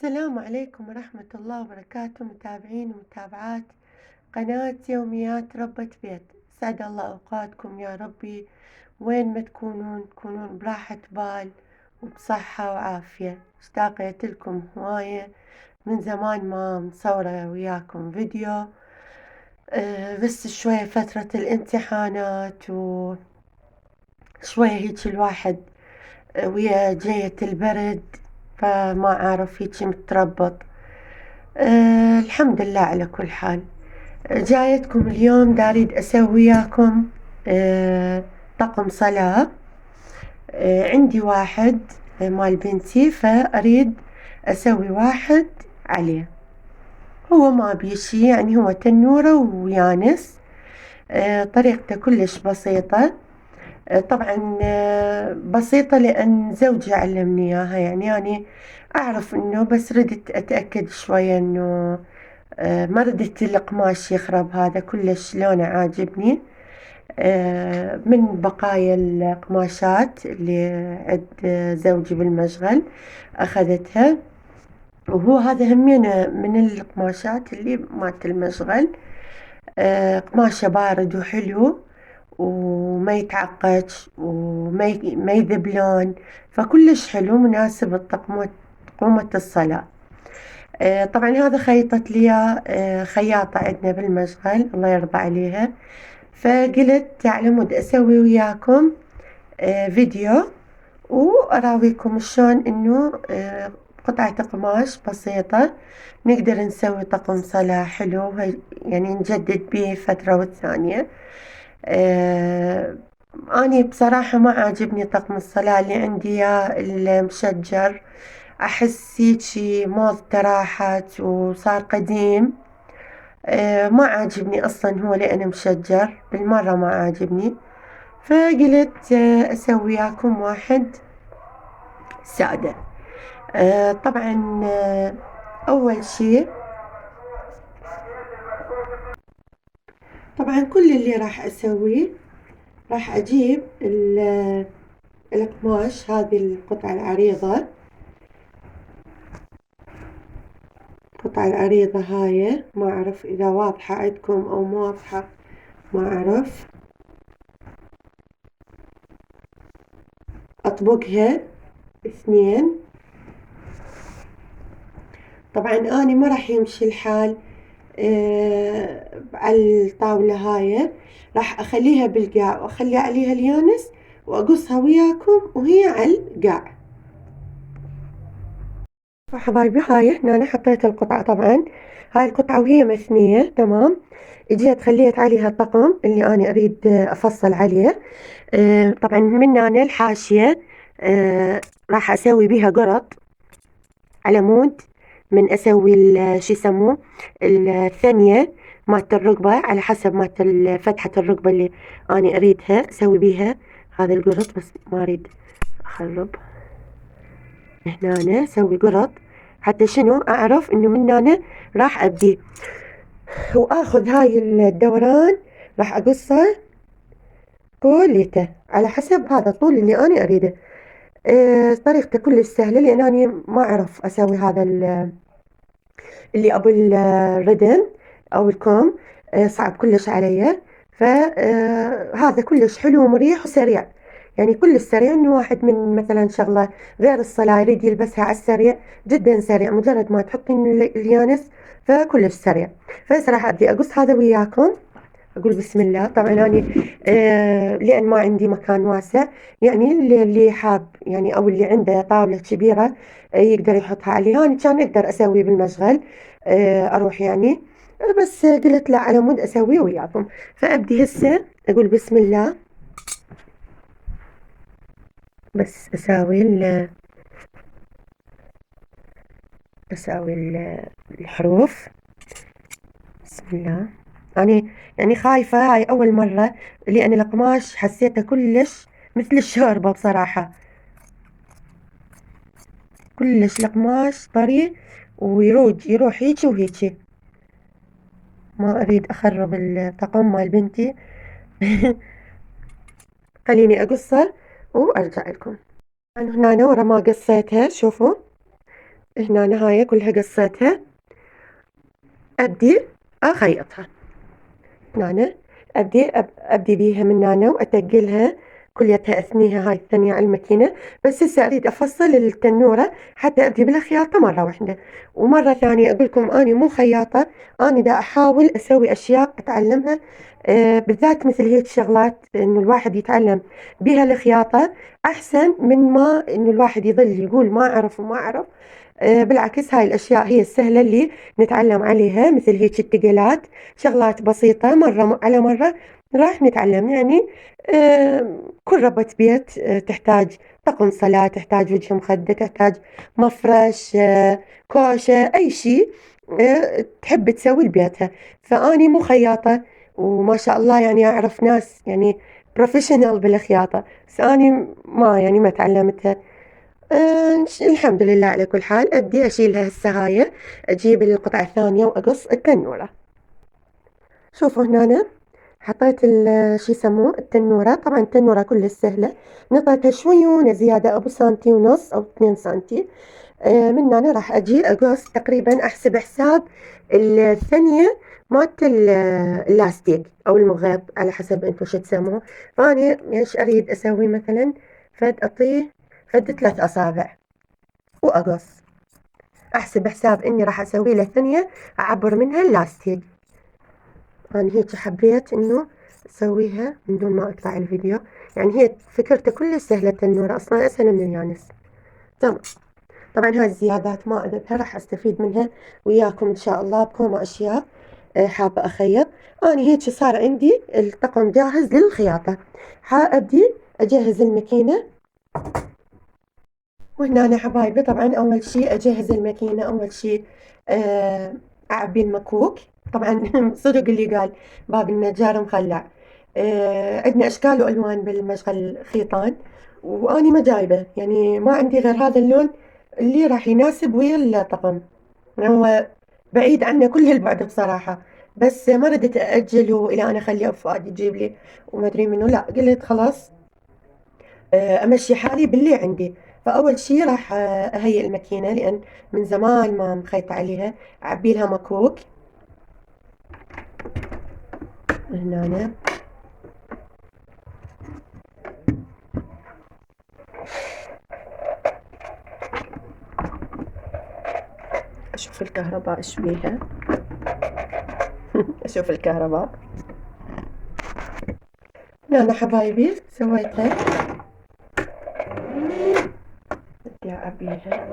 السلام عليكم ورحمة الله وبركاته، متابعين ومتابعات قناة يوميات ربة بيت. سعد الله أوقاتكم يا ربي، وين ما تكونون براحة بال وبصحة وعافية. اشتاقت لكم هواية، من زمان ما مصورة وياكم فيديو. بس شوية فترة الامتحانات وشوية هيك الواحد ويا جية البرد، فما أعرف هيك متربط. الحمد لله على كل حال. جايتكم اليوم داريد أسوي وياكم طقم صلاة. عندي واحد مال بنتي، فأريد أسوي واحد عليه. هو ما بيشي، يعني هو تنورة ويانس. طريقته كلش بسيطة. طبعا بسيطة لأن زوجي علمني إياها، يعني أعرف إنه، بس ردت أتأكد شوية إنه ما ردت القماش يخرب. هذا كلش لونه عاجبني. من بقايا القماشات اللي عند زوجي بالمشغل أخذتها، وهو هذا همينة من القماشات اللي مالت المشغل. قماشه بارد وحلو وما يتعقج وما يذبلون، فكلش حلو مناسب طقومة الصلاة. طبعا هذا خيطت لي خياطة عندنا بالمشغل، الله يرضى عليها. فقلت على مود أسوي وياكم فيديو، وأراويكم شلون إنه قطعة قماش بسيطة نقدر نسوي طقم صلاة حلو، يعني نجدد به فترة والثانية. أني بصراحة ما عاجبني طقم الصلاة اللي عندي إياه المشجر. أحس هيجي موضته راحت وصار قديم. ما عاجبني أصلا هو لأنه مشجر بالمرة، ما عاجبني. فقلت أسوي وياكم واحد سادة. طبعا أول شي، طبعا كل اللي راح أسويه، راح أجيب القماش، هذه القطعة العريضة. القطعة العريضة هاي ما أعرف إذا واضحة عندكم أو ما واضحة، ما أعرف. أطبقها اثنين. طبعا أنا ما راح يمشي الحال على الطاولة هاي، راح أخليها بالقاع وأخلي عليها اليانس وأقصها وياكم وهي على القاع. حبايبي، هاي هنا أنا حطيت القطعة. طبعا هاي القطعة وهي مثنية تمام. جيت خليت عليها الطقم اللي أنا أريد أفصل عليه. طبعا من هنا الحاشية راح أسوي بيها قرط على مود من أسوي شو يسموه الثانية مالت الركبة، على حسب مالت فتحة الركبة اللي أنا أريدها أسوي بيها هذا القرط. بس ما أريد أخرب. هنا أسوي قرط حتى شنو أعرف إنه من هنا راح أبدي، وآخذ هاي الدوران راح أقصه كليته على حسب هذا الطول اللي أنا أريده. طريقته كلش سهلة، لأن أنا ما أعرف أسوي هذا اللي أبو الردن أو الكم. صعب كلش علي. فهذا كلش حلو ومريح وسريع، يعني كلش سريع. إنه واحد من مثلا شغلة غير الصلاة يريد يلبسها على السريع، جدا سريع، مجرد ما تحطين اليانس فكلش سريع. فصراحة أبدي أقص هذا وياكم. أقول بسم الله. طبعا أنا لأن ما عندي مكان واسع، يعني اللي حاب يعني أو اللي عنده طاولة كبيرة يقدر يحطها عليها. أنا كان أقدر أسوي بالمشغل، أروح يعني. بس قلت لا، على مود أسويه وياكم. فأبدي هسه أقول بسم الله. بس الحروف. بسم الله. أنا يعني خايفة، هاي أول مرة، لأن القماش حسيته كلش مثل الشوربة بصراحة. كلش القماش طري ويروح هيجي وهيجي. ما أريد أخرب الطقم مال بنتي. خليني أقصها وأرجع لكم. أنا هنا ورا ما قصيتها، شوفوا هنا نهاية كلها قصيتها، أبدي أخيطها. هنا أبدي بيها من هنا وأتقلها كليتها، أثنيها هاي الثانية على الماكينة. بس هسه أريد أفصل التنورة حتى أبدي بالخياطة مرة واحدة. ومرة ثانية أقول لكم أني مو خياطة، أني دا أحاول أسوي أشياء أتعلمها، بالذات مثل هيك شغلات إنه الواحد يتعلم بها الخياطة أحسن من ما إنه الواحد يظل يقول ما أعرف وما أعرف. بالعكس هاي الأشياء هي السهلة اللي نتعلم عليها، مثل هيك التقلات، شغلات بسيطة مرة على مرة راح نتعلم. يعني كل ربة بيت تحتاج طقم صلاة، تحتاج وجه مخدة، تحتاج مفرش، كوشة، أي شيء تحب تسوي لبيتها. فأني مو خياطة، وما شاء الله يعني أعرف ناس يعني بروفيشنال بالخياطة، بس أني ما يعني ما تعلمتها. الحمد لله على كل حال. أبدي أشيلها هسه هاي، أجيب القطعة الثانية وأقص التنورة. شوفوا هنا حطيت شو يسموه التنورة. طبعا التنورة كلها سهلة، نطيتها شويونة زيادة، أبو سنتي ونص أو 2 سنتي. من هنا راح أجي أقص تقريبا، أحسب حساب الثانية مالت اللاستيك أو المغيط على حسب أنتو شو تسموه. فأنا إيش أريد أسوي مثلا، أعطيه 3 أصابع وأقص. أحسب حساب إني راح أسوي له ثانية أعبر منها اللاستيك. أنا هيك حبيت إنه أسويها من دون ما أقطع الفيديو. يعني هي فكرته كلش سهلة، التنورة أصلا أسهل من اليانس. تمام. طبعا هاي الزيادات ما أدتها راح أستفيد منها وياكم إن شاء الله بكم أشياء حابة أخيط. أنا هيك صار عندي الطقم جاهز للخياطة. حأبدي أجهز الماكينة. وهنا أنا حبايبي طبعا أول شي أجهز الماكينة. أول شي أعبي المكوك. طبعا صدق اللي قال باب النجار مخلع. عندنا أشكال وألوان بالمشغل خيطان، وأني ما جايبة، يعني ما عندي غير هذا اللون اللي راح يناسب ويا الطقم. هو بعيد عنه كل هالبعد بصراحة، بس ما ردت أجله إلى أنا أخلي فؤاد يجيب لي وما أدري منه. لا، قلت خلاص أمشي حالي باللي عندي. فأول شي راح أهيئ الماكينة، لأن من زمان ما مخيط عليها. أعبي لها مكوك هنا. أشوف الكهرباء إيش بيها. أشوف الكهرباء. هنا حبايبي سويتها، بدي أعبيها.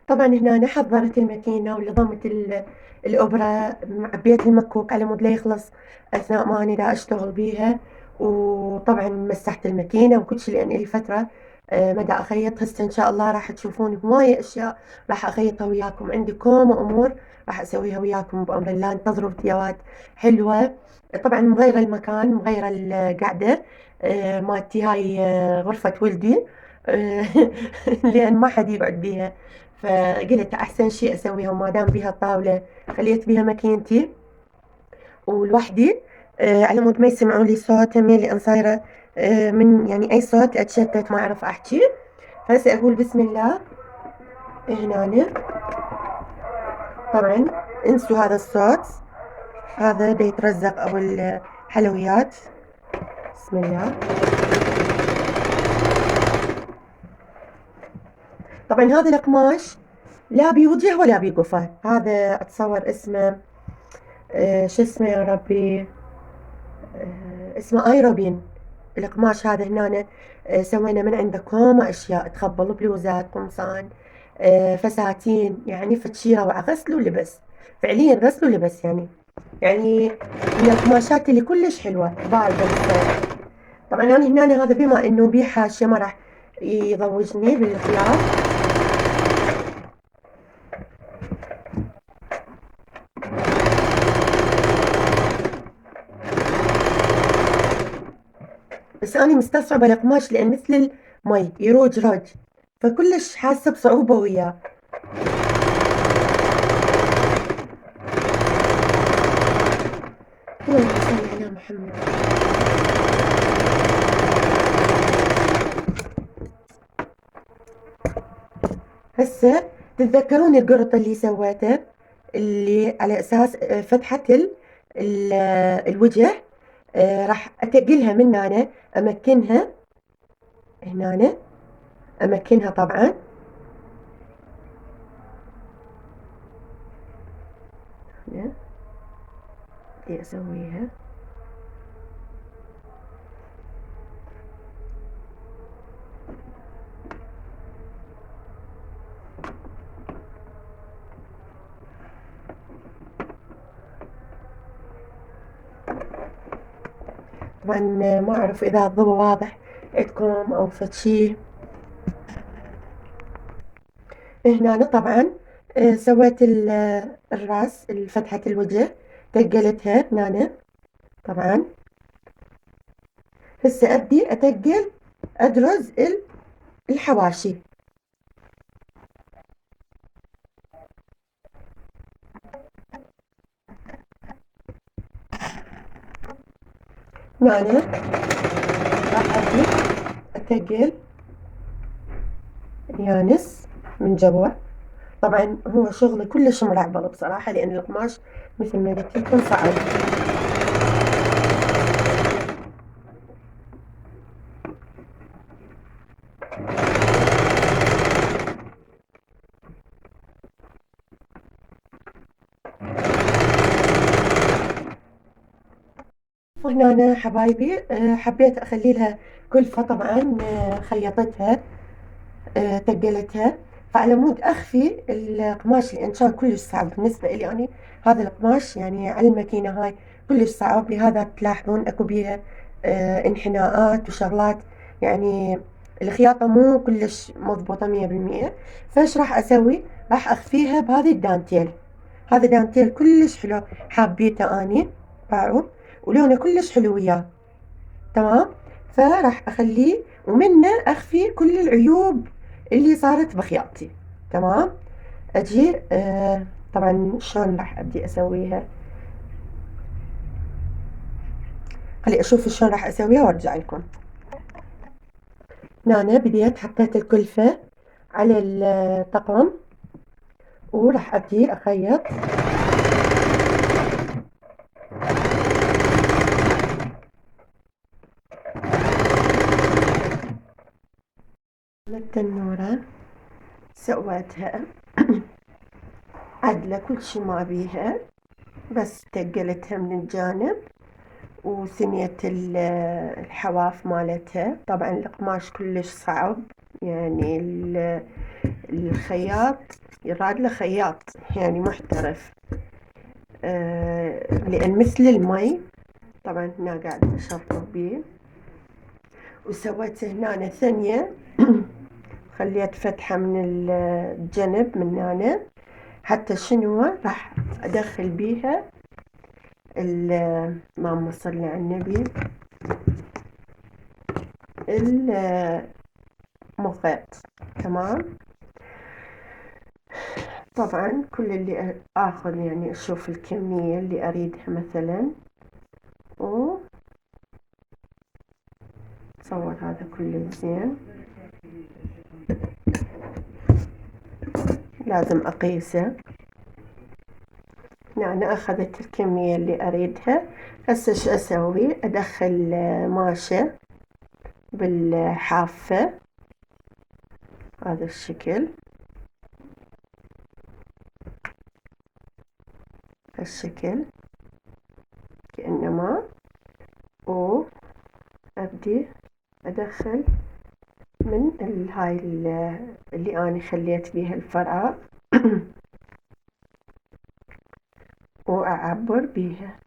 طبعا هنا أنا حضرت الماكينة ولضمت الأبرة، عبيت المكوك على مود لا يخلص أثناء ما أنا دا أشتغل بيها. وطبعا مسحت الماكينة وكل شي، لأن إلي فترة ما دا أخيط. هسه إن شاء الله راح تشوفون هواية أشياء راح أخيطها وياكم. عندي كوم أمور راح أسويها وياكم بأمر الله. انتظروا فيديوهات حلوة. طبعا مغيرة المكان، مغيرة القعدة مالتي. هاي غرفة ولدي، آه، لأن ما حد يقعد بيها. فقلت أحسن شيء أسويها، وما دام بيها طاولة خليت بيها ماكينتي ولوحدي، على مود ما يسمعوا لي صوت همي، لأن صايرة من يعني أي صوت أتشتت ما أعرف أحكي. هسه أقول بسم الله. هنا طبعا انسوا هذا الصوت، هذا دا يترزق أبو الحلويات. بسم الله. طبعا هذا القماش لا بوجه ولا بقفا. هذا أتصور اسمه شو اسمه يا ربي، اسمه ايروبين. القماش هذا هنا سوينا من عنده كومة أشياء تخبل، بلوزات، قمصان، فساتين، يعني فتشيرة وغسل ولبس. فعليا غسل ولبس يعني. يعني من القماشات اللي كلش حلوة باردة بالصيف. طبعا أنا هنا هذا بما إنه بيه حاشية ما راح يضوجني بالخياط. بس أنا مستصعبة القماش لأن مثل المي يروج روج، فكلش حاسة بصعوبة وياه. اللهم صل على محمد. هسه تتذكرون القرط اللي سويته، اللي على أساس فتحة الوجه، راح أتقلها من هنا، أمكنها هنا، أمكنها طبعا. هنا اللي أسويها طبعا. ما أعرف إذا الضوء واضح عندكم أو فد شي. هنا طبعا سويت الراس، فتحة الوجه، تقلتها هنا طبعا. هسه أبدي أتقل أدرز الحواشي. هنا راح أبدي أتقل اليانس من جوا. طبعا هو شغل كلش مرعبل بصراحة، لأن القماش مثل ما قلت لكم صعب. وهنا أنا حبايبي حبيت أخلي لها كلفة طبعا، خيطتها تقلتها، فعلى مود أخفي القماش لأن كان كلش صعب بالنسبة إلي أنا. هذا القماش يعني على الماكينة هاي كلش صعب، لهذا تلاحظون أكو بيها انحناءات وشغلات، يعني الخياطة مو كلش مضبوطة 100%. فايش راح أسوي؟ راح أخفيها بهذا الدانتيل. هذا دانتيل كلش حلو، حابيته أني، باعوا ولونه كلش حلو وياه. تمام. فراح أخليه ومنه أخفي كل العيوب اللي صارت بخياطتي. تمام. أجي طبعا شلون راح أبدي أسويها، خلي أشوف شلون راح أسويها وأرجع لكم. هنا بديت حطيت الكلفة على الطقم وراح أبدي أخيط. التنورة سويتها عدلة كل شي ما بيها، بس تقلتها من الجانب وثنية الحواف مالتها. طبعا القماش كلش صعب، يعني الخياط يراد له خياط يعني محترف، لأن مثل المي. طبعا هنا قاعدة أشطف بيه، وسويت هنا ثانية خليت فتحة من الجنب من هنا، حتى شنو راح أدخل بيها اللهم صل على النبي المخيط. تمام. طبعا كل اللي اخذ يعني اشوف الكمية اللي اريدها مثلا، و تصور هذا كله زين، لازم اقيسه. يعني اخذت الكمية اللي اريدها. هسه شو اسوي؟ ادخل ماشة بالحافة هذا الشكل، هالشكل كأنما، وابدي ادخل من هاي اللي أنا خليت بيها الفراغ وأعبر بيها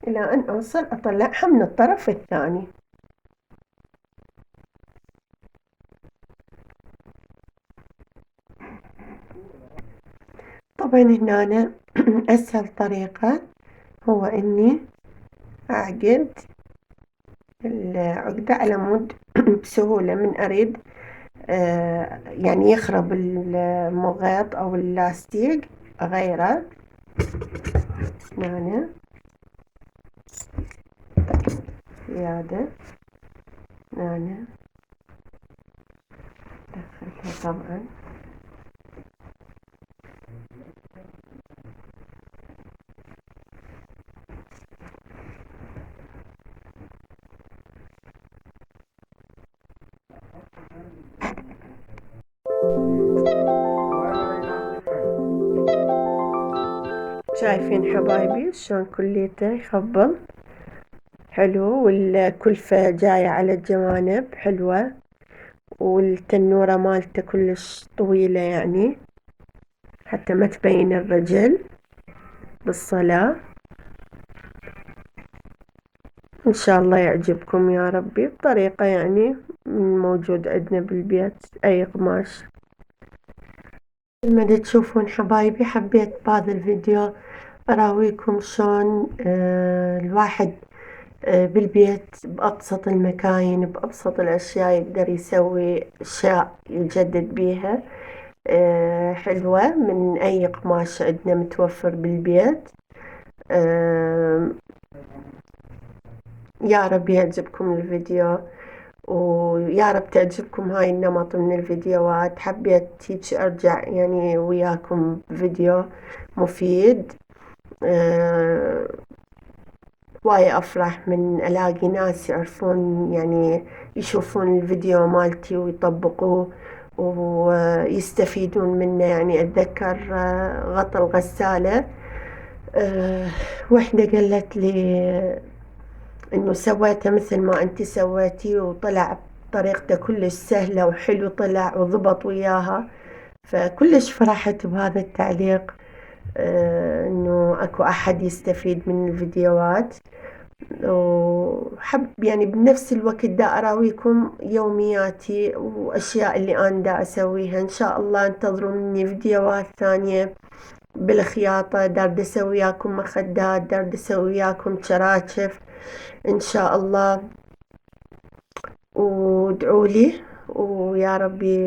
إلى أن أوصل أطلعها من الطرف الثاني. طبعا هنا أسهل طريقة هو إني أعقد العقدة على مود بسهولة. من أريد يعني يخرب المغيط أو اللاستيك أغيره. هنا زيادة، هنا دخلها طبعا. شايفين حبايبي شلون كليته يخبل حلو، والكلفة جاية على الجوانب حلوة، والتنورة مالته كلش طويلة يعني حتى ما تبين الرجل بالصلاة. إن شاء الله يعجبكم يا ربي، بطريقة يعني موجود عندنا بالبيت أي قماش. لما تشوفون حبايبي حبيت بهذا الفيديو أراويكم شلون الواحد بالبيت بأبسط المكاين بأبسط الأشياء يقدر يسوي أشياء يجدد بيها حلوة من أي قماش عندنا متوفر بالبيت. يا رب يعجبكم الفيديو، ويا رب تعجبكم هاي النمط من الفيديوهات. حبيت هيك أرجع يعني وياكم فيديو مفيد. واي أفرح من ألاقي ناس يعرفون يعني يشوفون الفيديو مالتي ويطبقوه ويستفيدون منه. يعني أتذكر غطى الغسالة وحدة قالت لي إنه سويته مثل ما أنتي سويتي وطلع بطريقته كلش سهلة وحلو، طلع وضبط وياها. فكلش فرحت بهذا التعليق إنه أكو أحد يستفيد من الفيديوهات. وحب يعني بنفس الوقت دا أراويكم يومياتي وأشياء اللي أنا دا أسويها. إن شاء الله انتظروا مني فيديوهات ثانية بالخياطة. دار أسوي وياكم مخدات، دار أسوي وياكم شراشف إن شاء الله. وادعولي ويا ربي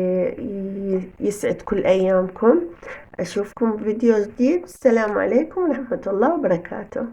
يسعد كل أيامكم. أشوفكم بفيديو جديد. السلام عليكم ورحمة الله وبركاته.